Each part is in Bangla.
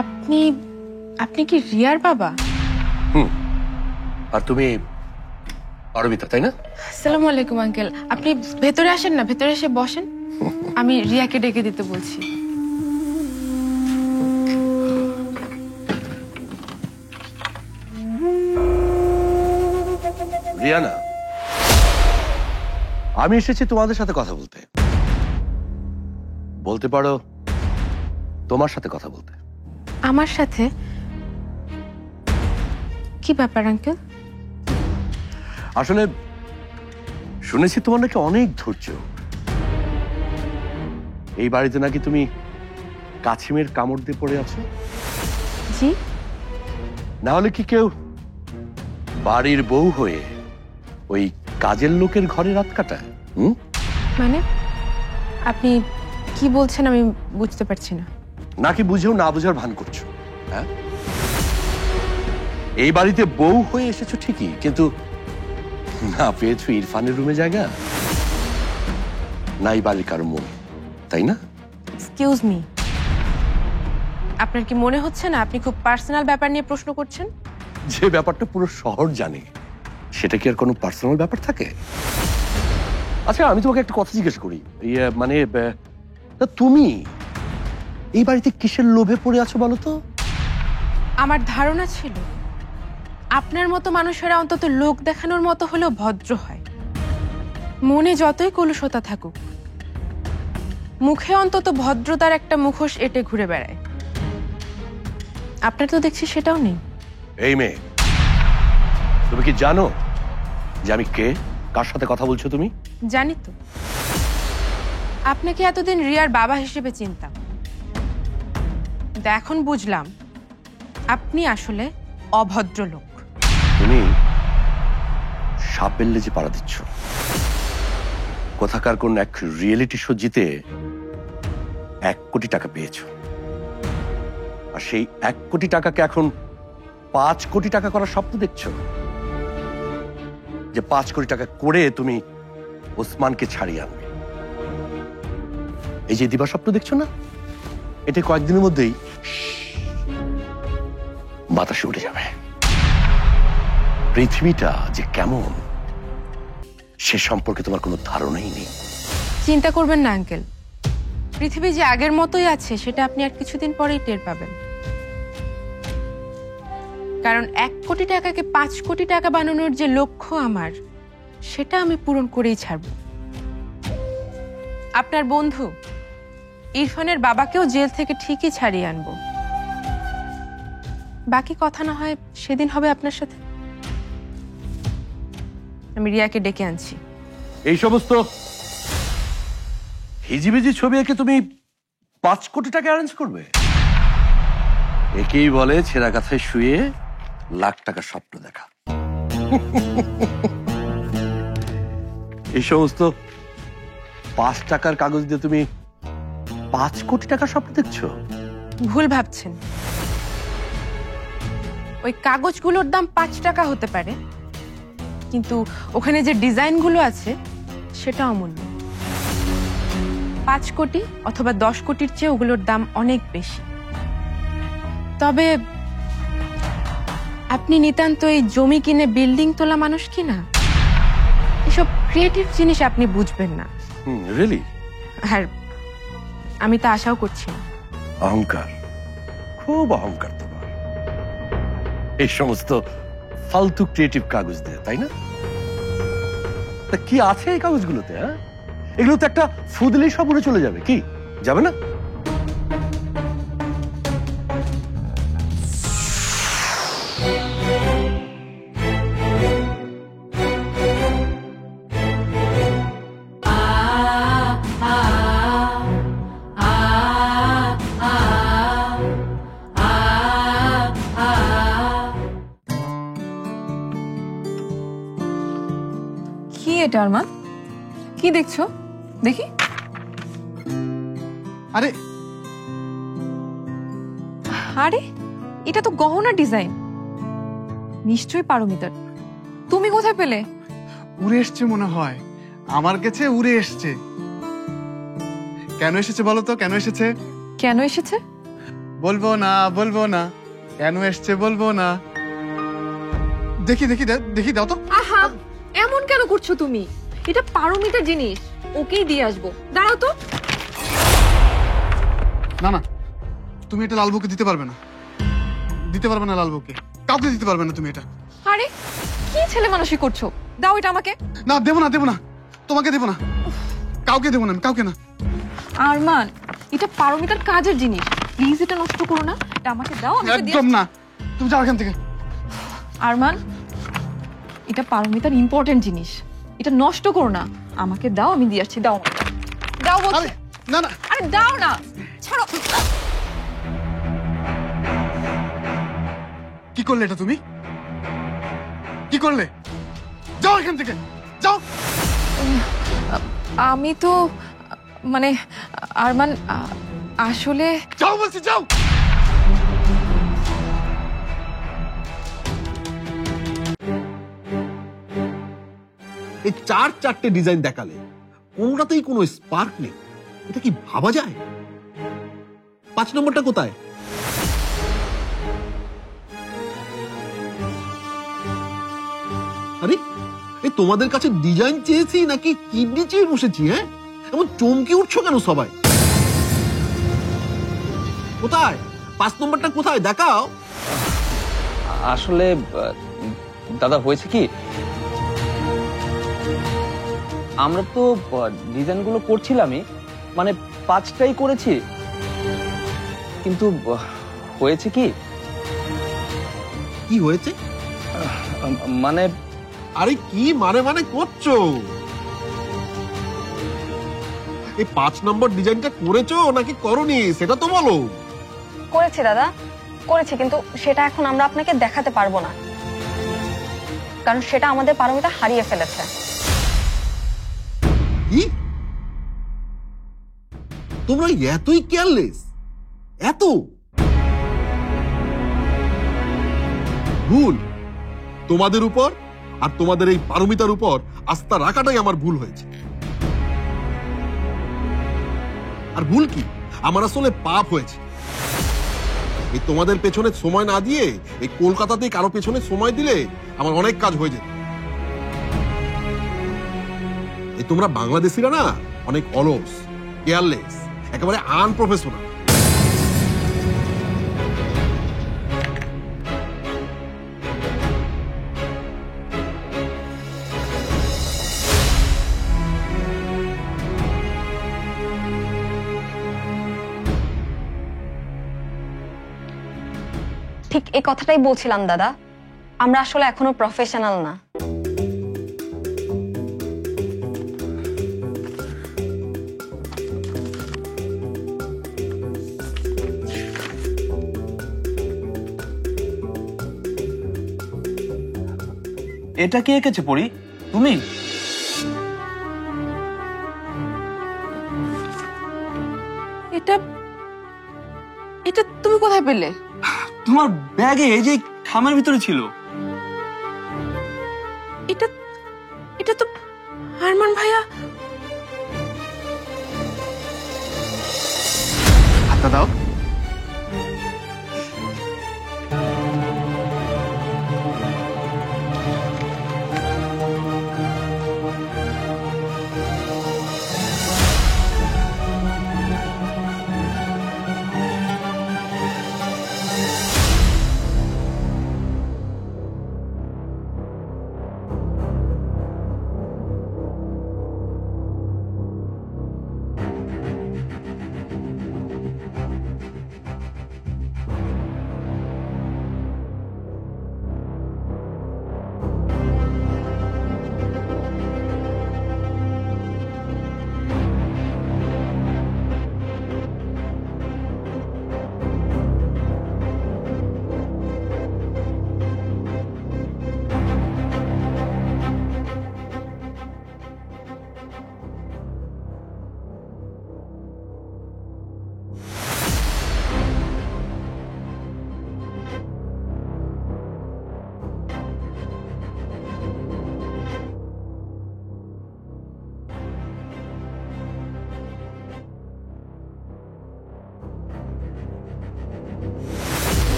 আপনি আপনি কি রিয়ার বাবা? আর তুমি অরবিতা, তাই না? আসসালামু আলাইকুম আঙ্কেল। আপনি ভেতরে আসেন না, ভেতরে এসে বসেন। আমি রিয়াকে ডেকে দিতে বলছি। রিয়ানা, আমি এসেছি তোমাদের সাথে কথা বলতে। বলতে পারো তোমার সাথে কথা বলতে। আমার সাথে? কি ব্যাপার আঙ্কেল? আসলে শুনেছি তোমার নাকি অনেক ধৈর্য। এই বাড়িতে নাকি তুমি কাছিমের কামড় দিয়ে পড়ে আছো। জি। না হলে কি কেউ বাড়ির বউ হয়ে ওই কাজের লোকের ঘরে রাত কাটায়? মানে আপনি কি বলছেন আমি বুঝতে পারছি না। নাকি বুঝেও না বুঝার ভান করছো? হ্যাঁ, এই বাড়িতে বউ হয়ে এসেছো ঠিকই, কিন্তু না পেয়েছো ইরফানের রুমে জায়গা, নাই বাড়ির কারো মনে, তাই না? এক্সকিউজ মি, আপনার কি মনে হচ্ছে না আপনি খুব পার্সোনাল ব্যাপার নিয়ে প্রশ্ন করছেন? যে ব্যাপারটা পুরো শহর জানে, সেটা কি আর কোনো পার্সোনাল ব্যাপার থাকে? আচ্ছা, আমি তোমাকে একটা কথা জিজ্ঞেস করি। মানে তুমি এই বাড়িতে কিসের লোভে পড়ে আছো বলো তো? আমার ধারণা ছিল আপনার মতো মানুষেরা অন্তত লোক দেখানোর মতো হলেও ভদ্র হয়। মনে যতই কলুষতা থাকুক, মুখে অন্তত ভদ্রতার একটা মুখোশ এঁটে ঘুরে বেড়ায়। আপনার তো দেখছি সেটাও নেই। এই মেয়ে, তুমি কি জানো যে আমি কে, কার সাথে কথা বলছো তুমি? জানি তো। আপনাকে এতদিন রিয়ার বাবা হিসেবে চিনতাম, কিন্তু এখন বুঝলাম আপনি আসলে অভদ্র লোক। তুমি সাপের লেজে পাড়া দিচ্ছ। কোথাকার কোন এক রিয়েলিটি শো জিতে 1 কোটি টাকা পেয়েছো, আর সেই 1 কোটি টাকাকে এখন 5 কোটি টাকা করার স্বপ্ন দেখছো। যে 5 কোটি টাকা করে তুমি ওসমানকে ছাড়িয়ে আনবে, এই যে দিবা স্বপ্ন দেখছো না, এটা কয়েকদিনের মধ্যেই বাতাসে উঠে যাবে। পৃথিবীটা যে কেমন সে সম্পর্কে তোমার কোনো ধারণাই নেই। চিন্তা করবেন না আঙ্কেল, পৃথিবী যে আগের মতোই আছে সেটা আপনি আর কিছুদিন পরেই টের পাবেন। কারণ 1 কোটি টাকাকে 5 কোটি টাকা বানানোর যে লক্ষ্য আমার, সেটা আমি পূরণ করেই ছাড়ব। আপনার বন্ধু ইরফানের বাবাকেও জেল থেকে ঠিকই ছাড়িয়ে আনবো। বাকি কথা না হয় সেদিন হবে আপনার সাথে। আমি রিয়াকে ডেকে আনছি। এই সমস্ত হিজিবিজি ছবি এঁকে তুমি 5 কোটি টাকা অ্যারেঞ্জ করবে? একেই বলে ছেঁড়া কাঁথায় শুয়ে লাখ টাকার স্বপ্ন দেখা। এই সমস্ত 5 টাকার কাগজ দিয়ে তুমি 5 কোটি টাকার স্বপ্ন দেখছো? ভুল ভাবছেন। ওই কাগজগুলোর দাম 5 টাকা হতে পারে, কিন্তু ওখানে যে ডিজাইনগুলো আছে সেটা অমূল্য। 5 কোটি অথবা 10 কোটির চেয়ে ওগুলোর দাম অনেক বেশি। তবে আপনি নিতান্ত এই জমি কিনে বিল্ডিং তোলা মানুষ কি না? এসব ক্রিয়েটিভ জিনিস আপনি বুঝবেন না। রিয়েলি? আর আমি তা আশাও করছি না। অহংকার, খুব অহংকার তোমার, এই সমস্ত ফালতু ক্রিয়েটিভ কাগজ দিয়ে, তাই না? তা কি আছে এই কাগজগুলোতে? এগুলো তো একটা ফু দিলেই সব উড়ে চলে যাবে। কি যাবে না? কি এটা আরমান? কি দেখছো? দেখি। আরে আরে এটা তো গহনা ডিজাইন, নিশ্চয়ই পারমিতার। তুমি কোথায় পেলে? উড়ে এসছে মনে হয়, আমার কাছে উড়ে এসছে। কেন এসেছে বলো তো, কেন এসেছে? কেন এসেছে? বলবো না বলবো না, কেন এসছে বলবো না। দেখি দেখি দেখি, দাও তো। আহা, এমন কেন করছো তুমি? এটা পারমিতার জিনিস, ওকেই দিয়ে আসবো। দাঁড়াও তো। না না, তুমি এটা লালবুকে দিতে পারবে না, দিতে পারবে না লালবুকে, কাউকে দিতে পারবে না তুমি এটা। আরে কি ছেলে মানুষই করছো, দাও এটা আমাকে। না দেবো না, দেবো না, তোমাকে দেবো না, কাউকে দেবো না, আমি কাউকে না। আরমান, এটা পারমিতার কাজের জিনিস, প্লিজ এটা নষ্ট করো না, এটা আমাকে দাও। আমি ওকে দিয়ে একদম না, তুমি যাও এখান থেকে। আরমান, এটা পারমিতার ইম্পর্টেন্ট জিনিস, এটা নষ্ট করো না, আমাকে দাও, আমি দিয়ে আসছি। দাও আমাকে। দাও বলছি। আরে না না, আরে দাও না, ছাড়ো। কি করলে এটা তুমি? কি করলে? যাও এখান থেকে, যাও। আমি তো মানে আরমান, আসলে যাও বলছি, যাও। এই চারটে ডিজাইন দেখালে কোনটাতেই কোনো স্পার্ক নেই, এটা কি ভাবা যায়? 5 নম্বরটা কোথায়? আরে এই তোমাদের কাছে ডিজাইন চেয়েছি নাকি কিডনি চেয়ে বসেছি? হ্যাঁ, এমন চমকে উঠছো কেন সবাই? কোথায় 5 নম্বরটা কোথায় দেখাও। আসলে দাদা হয়েছে কি, আমরা তো ডিজাইনগুলো করছিলামই, মানে 5টাই করেছি, কিন্তু হয়েছে কি, কি হয়েছে? মানে আরে কি মানে করছো? এই 5 নম্বর ডিজাইনটা করেছো নাকি করনি সেটা তো বলো। করেছি দাদা, করেছি, কিন্তু সেটা এখন আমরা আপনাকে দেখাতে পারবো না, কারণ সেটা আমাদের পারমিতা হারিয়ে ফেলেছে। কি? তোমরা এতই কেয়ারলেস? এত ভুল তোমাদের উপর আর তোমাদের এই পারমিতার উপর আস্থা রাখাটাই আমার ভুল হয়েছে। আর ভুল কি, আমার আসলে পাপ হয়েছে। এই তোমাদের পেছনে সময় না দিয়ে এই কলকাতাতেই কারো পেছনে সময় দিলে আমার অনেক কাজ হয়ে যেত। এই তোমরা বাংলাদেশিরা না অনেক অলস, কেয়ারলেস, একেবারে আনপ্রফেশনাল। ঠিক এই কথাটাই বলছিলাম দাদা, আমরা আসলে এখনো প্রফেশনাল না। এটা কে এঁকেছে পড়ি? তুমি? এটা এটা তুমি কোথায় পেলে? তোমার ব্যাগে, এই যে খামের ভিতরে ছিল। এটা এটা তো আরমান ভাইয়া। হাতটা দাও।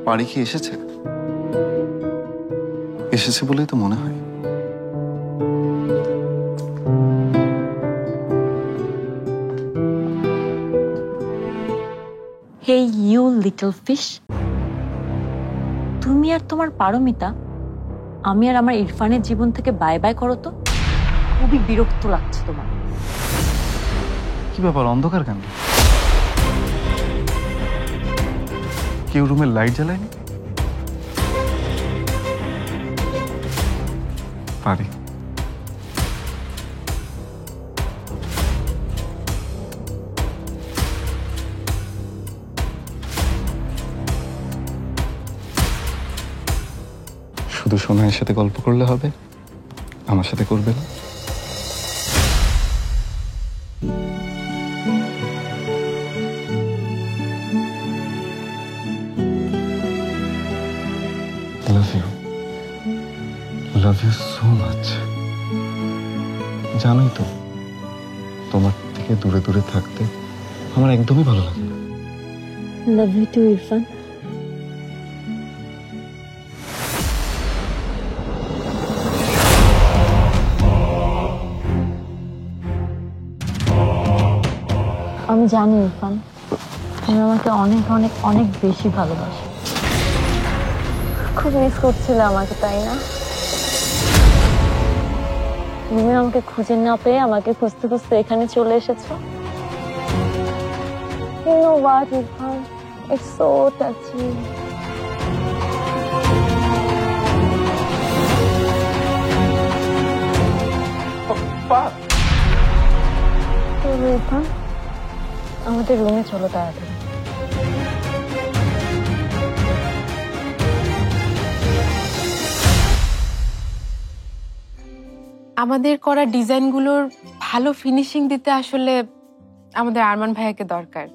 পারি কি এসেছে? এসেছে বলেই তো মনে হয়। হে ইউ লিটল ফিশ, তুমি আর তোমার পারমিতা আমি আর আমার ইরফানের জীবন থেকে বাই বাই করো তো। খুবই বিরক্ত লাগছে তোমার। কি ব্যাপার, অন্ধকার কেন? কেউ রুমের লাইট জ্বালায়নি? পারি, শুধু সোনাইয়ের সাথে গল্প করলে হবে, আমার সাথে করবে না? Love you so much. জানোই তো, তোমার থেকে দূরে দূরে থাকতে আমার একদমই ভালো লাগে না। Love you too Irfan. আমি জানি ইরফান, তুমি আমাকে অনেক অনেক অনেক বেশি ভালোবাসো। খুব মিস করছিলে আমাকে, তাই না? তুমি আমাকে খুঁজে না পেয়ে আমাকে খুঁজতে খুঁজতে এখানে চলে এসেছো। You know what, Irfan? It's so touching. চলো ইরফান, আমাদের রুমে চলো তাড়াতাড়ি। আমাদের করা ডিজাইনগুলোর ভালো ফিনিশিং দিতে আসলে আমাদের আরমান ভাইয়াকে দরকার।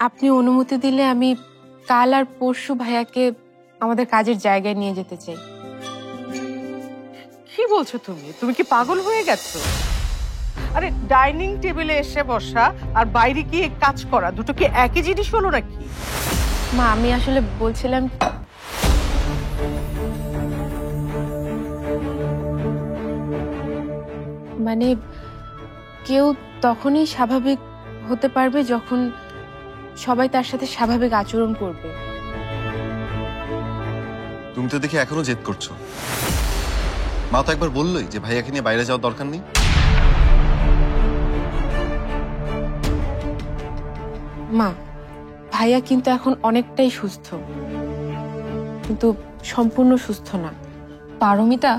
আপনি অনুমতি দিলে আমি কাল আর পরশু ভাইয়াকে আমাদের কাজের জায়গায় নিয়ে যেতে চাই। কি বলছো তুমি? তুমি কি পাগল হয়ে গেছো? আরে ডাইনিং টেবিলে এসে বসা আর বাইরে গিয়ে কাজ করা দুটো কি একই জিনিস হলো নাকি? মা, আমি আসলে বলছিলাম মানে কেউ তখনই স্বাভাবিক হতে পারবে যখন সবাই তার সাথে স্বাভাবিক আচরণ করবে। তুমি তো দেখি এখনো জেদ করছো। মা তো একবার বললোই যে ভাইয়াকে নিয়ে বাইরে যাওয়ার দরকার নেই। মা, ভাইয়া কিন্তু এখন অনেকটাই সুস্থ, কিন্তু সম্পূর্ণ সুস্থ না। পারমিতা,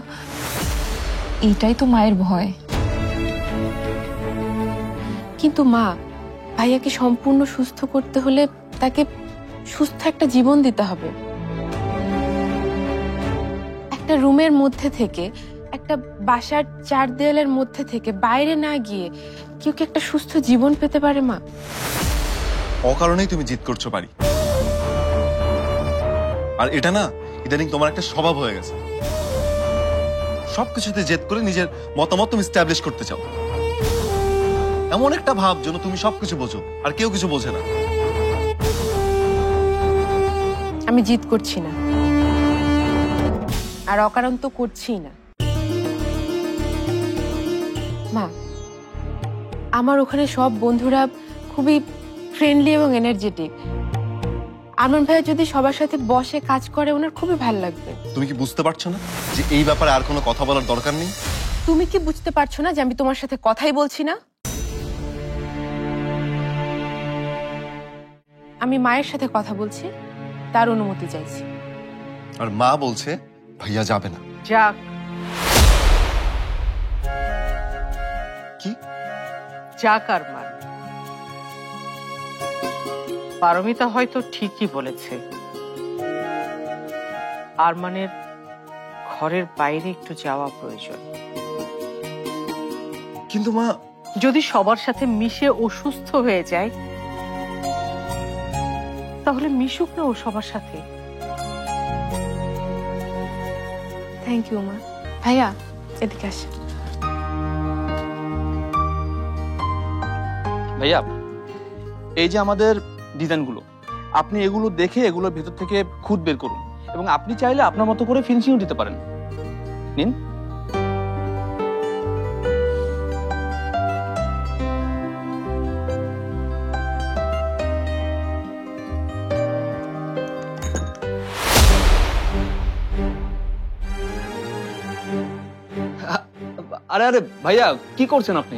এইটাই তো মায়ের ভয়। কিন্তু মা, ভাইয়াকে সম্পূর্ণ সুস্থ করতে হলে তাকে সুস্থ একটা জীবন দিতে হবে। একটা রুমের মধ্যে থেকে, একটা বাসার চার দেয়ালের মধ্যে থেকে বাইরে না গিয়ে কেউ কি একটা সুস্থ জীবন পেতে পারে মা? অকারণেই তুমি জিদ করছো পারি। আর এটা না ইদানিং তোমার একটা স্বভাব হয়ে গেছে। সবকিছুতে জেদ করে নিজের মতামত তুমি এস্টাবলিশ করতে চাও। এমন একটা ভাব যেন তুমি সবকিছু বোঝো আর কেউ কিছু বোঝে না। আমি জিদ করছি না, আর অকারণ তো করছি না। মা, আমার ওখানে সব বন্ধুরা খুবই ফ্রেন্ডলি এবং এনার্জেটিক। আরমান ভাইয়া যদি সবার সাথে বসে কাজ করে ওনার খুবই ভালো লাগবে। তুমি কি বুঝতে পারছো না যে এই ব্যাপারে আর কোনো কথা বলার দরকার নেই? তুমি কি বুঝতে পারছো না যে আমি তোমার সাথে কথাই বলছি না? আমি মায়ের সাথে কথা বলছি, তার অনুমতি চাইছি। আর মা বলছে ভাইয়া যাবে না। যাক। কি যাক আরমান। পারমিতা হয়তো ঠিকই বলেছে, আরমানের ঘরের বাইরে একটু যাওয়া প্রয়োজন। কিন্তু মা, যদি সবার সাথে মিশে অসুস্থ হয়ে যায় তাহলে মিশুক না ও সবার সাথে। থ্যাংক ইউ মা। ভাইয়া এদিকে আসে। ভাইয়া, এই যে আমাদের ডিজাইনগুলো আপনি এগুলো দেখে এগুলোর ভেতর থেকে খুঁত বের করুন, এবং আপনি চাইলে আপনার মতো করে ফিনিশিংও দিতে পারেন। নিন। আরে আরে ভাইয়া, কি করছেন আপনি?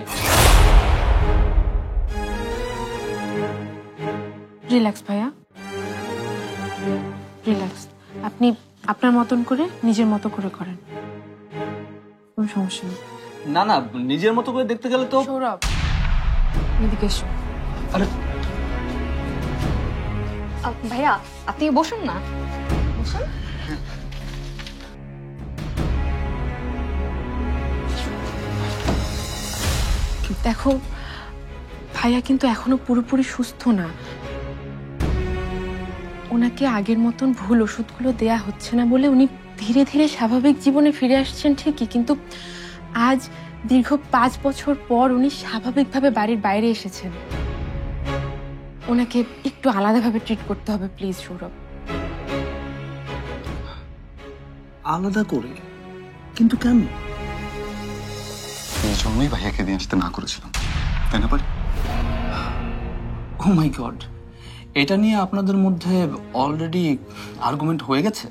রিল্যাক্স ভাইয়া, রিল্যাক্স। আপনি আপনার মতন করে নিজের মতো করে করেন, কোনো সমস্যা নেই। না না, নিজের মতো করে দেখতে গেলে তো। সৌরভ, এদিকে এসো। আরে ভাইয়া আপনি বসুন না, বসুন। দেখো ভাইয়া কিন্তু এখনো পুরোপুরি সুস্থ না, ওনাকে আগের মতন ভুল ওষুধগুলো দেয়া হচ্ছে না বলে উনি ধীরে ধীরে স্বাভাবিক জীবনে ফিরে আসছেন ঠিকই, কিন্তু আজ দীর্ঘ 5 বছর পর উনি স্বাভাবিকভাবে বাড়ির বাইরে এসেছেন। ওনাকে একটু আলাদাভাবে ট্রিট করতে হবে প্লিজ সৌরভ। আলাদা করে? কিন্তু কেন? এই জন্যই ভাইয়াকে নিয়ে আসতে না করেছিলাম, তাই না পারি? ও মাই গড, এটা নিয়ে আপনাদের মধ্যে অলরেডি আর্গুমেন্ট হয়ে গেছে?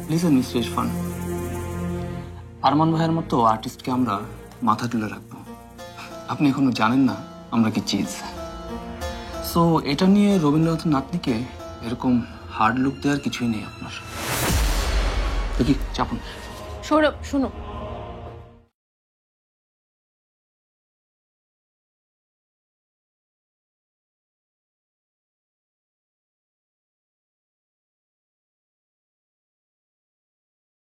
লিসেন মিস্টার ইরফান, আরমান ভাইয়ের মতো আর্টিস্টকে আমরা মাথা তুলে রাখবো। আপনি এখনো জানেন না আমরা কি চিজ। সো এটা নিয়ে রবীন্দ্রনাথের নাতনিকে এরকম হার্ড লুক দেওয়ার কিছুই নেই আপনার। দেখি চাপুন। সৌরভ শোনো,